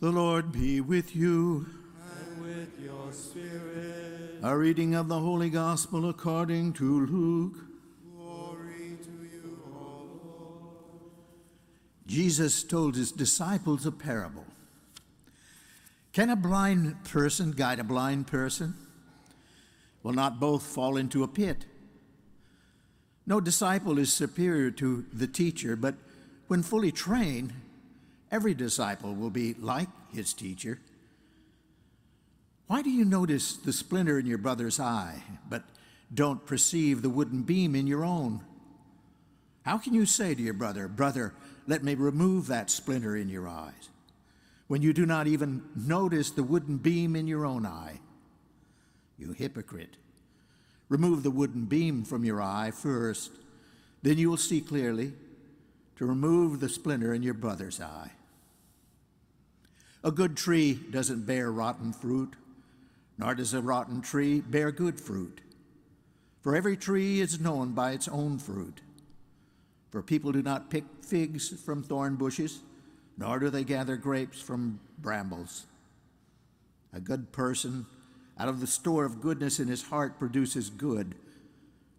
The Lord be with you. And with your spirit. A reading of the Holy Gospel according to Luke. Glory to you, O Lord. Jesus told his disciples a parable. Can a blind person guide a blind person? Will not both fall into a pit? No disciple is superior to the teacher, but when fully trained, every disciple will be like his teacher. Why do you notice the splinter in your brother's eye, but don't perceive the wooden beam in your own? How can you say to your brother, "Brother, let me remove that splinter in your eyes," when you do not even notice the wooden beam in your own eye? You hypocrite. Remove the wooden beam from your eye first, then you will see clearly to remove the splinter in your brother's eye. A good tree doesn't bear rotten fruit, nor does a rotten tree bear good fruit. For every tree is known by its own fruit. For people do not pick figs from thorn bushes, nor do they gather grapes from brambles. A good person out of the store of goodness in his heart produces good,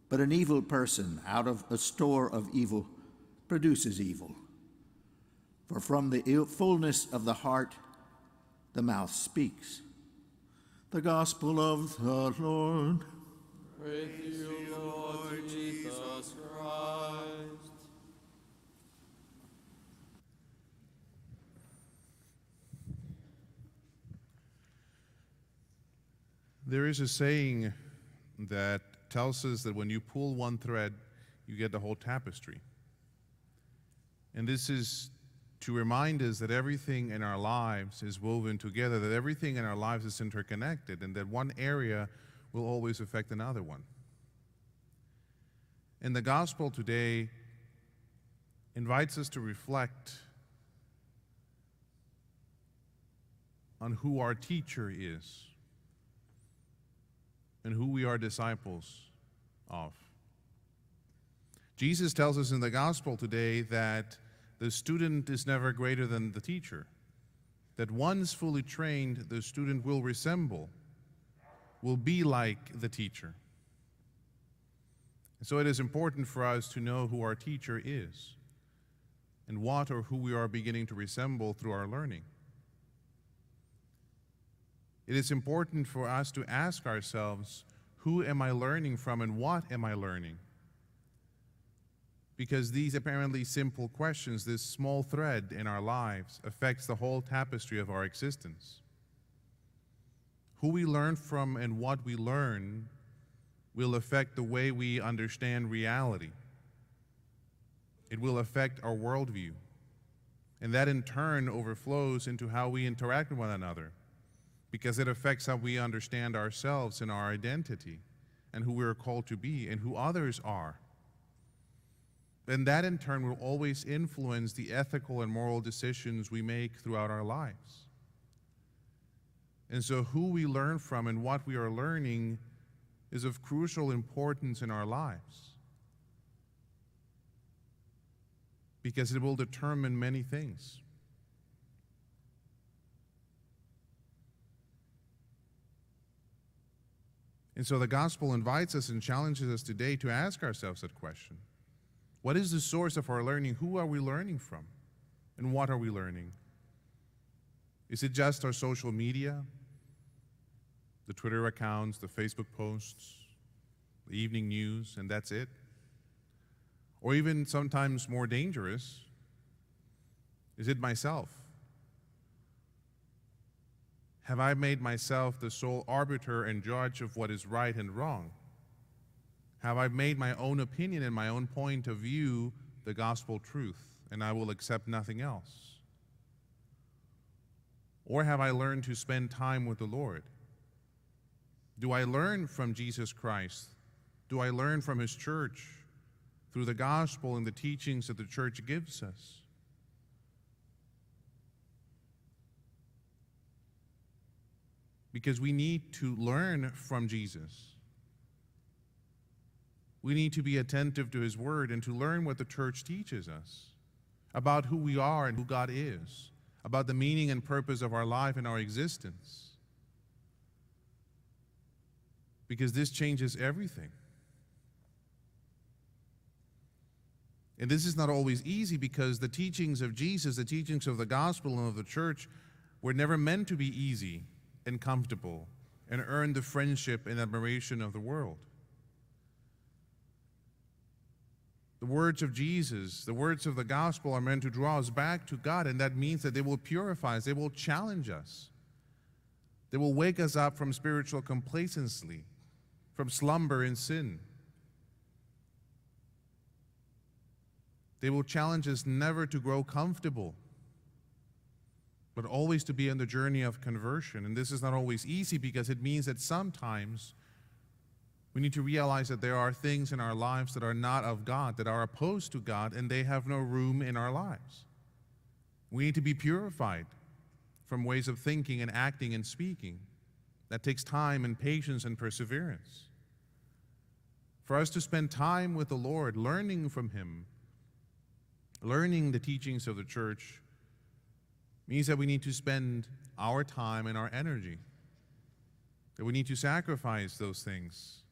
but an evil person out of a store of evil produces evil. For from the fullness of the heart, the mouth speaks. The Gospel of the Lord. Praise you, Lord Jesus Christ. There is a saying that tells us that when you pull one thread, you get the whole tapestry. And this is to remind us that everything in our lives is woven together, that everything in our lives is interconnected, and that one area will always affect another one. And the gospel today invites us to reflect on who our teacher is and who we are disciples of. Jesus tells us in the gospel today that the student is never greater than the teacher, that once fully trained, the student will resemble, will be like the teacher. And so it is important for us to know who our teacher is and what or who we are beginning to resemble through our learning. It is important for us to ask ourselves, who am I learning from and what am I learning? Because these apparently simple questions, this small thread in our lives, affects the whole tapestry of our existence. Who we learn from and what we learn will affect the way we understand reality. It will affect our worldview. And that in turn overflows into how we interact with one another, because it affects how we understand ourselves and our identity and who we are called to be and who others are. And that in turn will always influence the ethical and moral decisions we make throughout our lives. And so who we learn from and what we are learning is of crucial importance in our lives, because it will determine many things. And so the gospel invites us and challenges us today to ask ourselves that question. What is the source of our learning? Who are we learning from? And what are we learning? Is it just our social media, the Twitter accounts, the Facebook posts, the evening news, and that's it? Or even sometimes more dangerous, is it myself? Have I made myself the sole arbiter and judge of what is right and wrong? Have I made my own opinion and my own point of view the gospel truth, and I will accept nothing else? Or have I learned to spend time with the Lord? Do I learn from Jesus Christ? Do I learn from His church through the gospel and the teachings that the church gives us? Because we need to learn from Jesus. We need to be attentive to His word and to learn what the church teaches us about who we are and who God is, about the meaning and purpose of our life and our existence. Because this changes everything. And this is not always easy because the teachings of Jesus, the teachings of the gospel and of the church were never meant to be easy and comfortable and earn the friendship and admiration of the world. The words of Jesus, the words of the gospel are meant to draw us back to God, and that means that they will purify us, they will challenge us. They will wake us up from spiritual complacency, from slumber in sin. They will challenge us never to grow comfortable, but always to be on the journey of conversion. And this is not always easy because it means that sometimes we need to realize that there are things in our lives that are not of God, that are opposed to God, and they have no room in our lives. We need to be purified from ways of thinking and acting and speaking. That takes time and patience and perseverance. For us to spend time with the Lord, learning from Him, learning the teachings of the church, means that we need to spend our time and our energy, that we need to sacrifice those things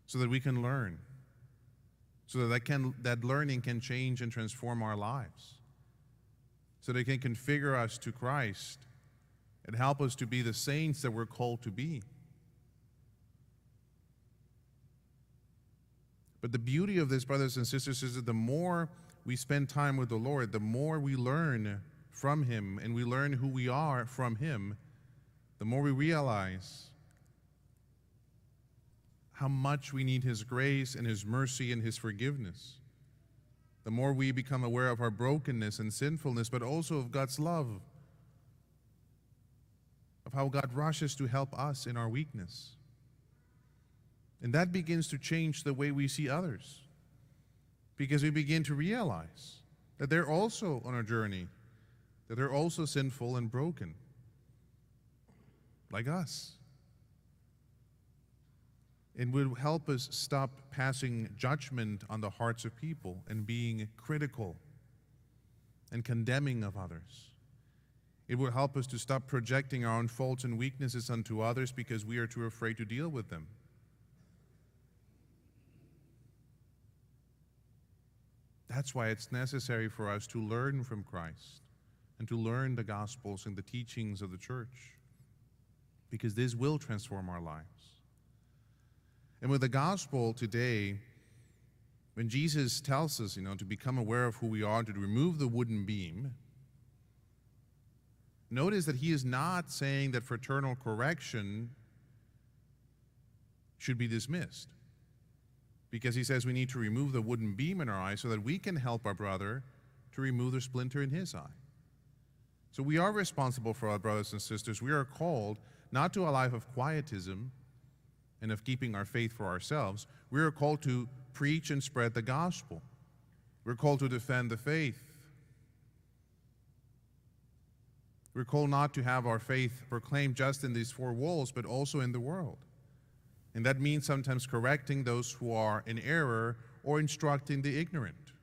so that we can learn, so that learning can change and transform our lives, so that it can configure us to Christ and help us to be the saints that we're called to be. But the beauty of this, brothers and sisters, is that the more we spend time with the Lord, the more we learn from Him and we learn who we are from Him, the more we realize how much we need His grace and His mercy and His forgiveness. The more we become aware of our brokenness and sinfulness, but also of God's love, of how God rushes to help us in our weakness. And that begins to change the way we see others, because we begin to realize that they're also on a journey, that they're also sinful and broken, like us. It will help us stop passing judgment on the hearts of people and being critical and condemning of others. It will help us to stop projecting our own faults and weaknesses onto others because we are too afraid to deal with them. That's why it's necessary for us to learn from Christ and to learn the Gospels and the teachings of the church, because this will transform our lives. And with the Gospel today, when Jesus tells us, to become aware of who we are, to remove the wooden beam, notice that He is not saying that fraternal correction should be dismissed, because He says we need to remove the wooden beam in our eye so that we can help our brother to remove the splinter in his eye. So we are responsible for our brothers and sisters. We are called not to a life of quietism and of keeping our faith for ourselves. We are called to preach and spread the gospel. We're called to defend the faith. We're called not to have our faith proclaimed just in these four walls, but also in the world. And that means sometimes correcting those who are in error or instructing the ignorant,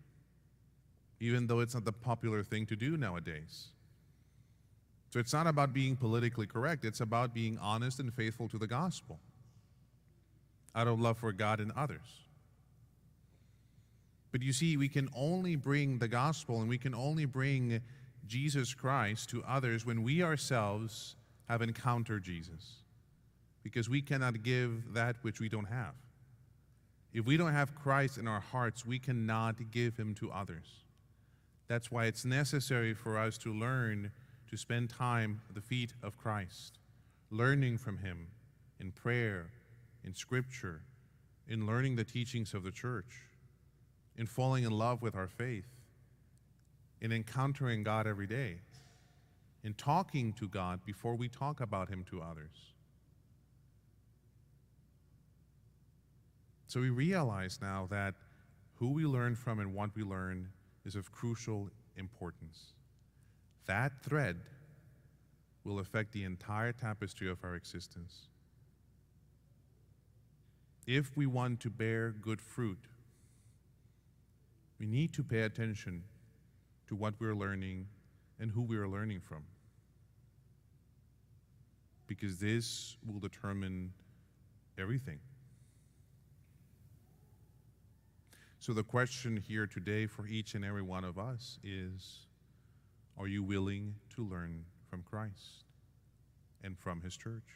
even though it's not the popular thing to do nowadays. So it's not about being politically correct, it's about being honest and faithful to the gospel out of love for God and others. But you see, we can only bring the gospel and we can only bring Jesus Christ to others when we ourselves have encountered Jesus, because we cannot give that which we don't have. If we don't have Christ in our hearts, we cannot give Him to others. That's why it's necessary for us to learn to spend time at the feet of Christ, learning from Him in prayer, in Scripture, in learning the teachings of the church, in falling in love with our faith, in encountering God every day, in talking to God before we talk about Him to others. So we realize now that who we learn from and what we learn is of crucial importance. That thread will affect the entire tapestry of our existence. If we want to bear good fruit, we need to pay attention to what we're learning and who we are learning from. because this will determine everything. So the question here today for each and every one of us is, are you willing to learn from Christ and from his church?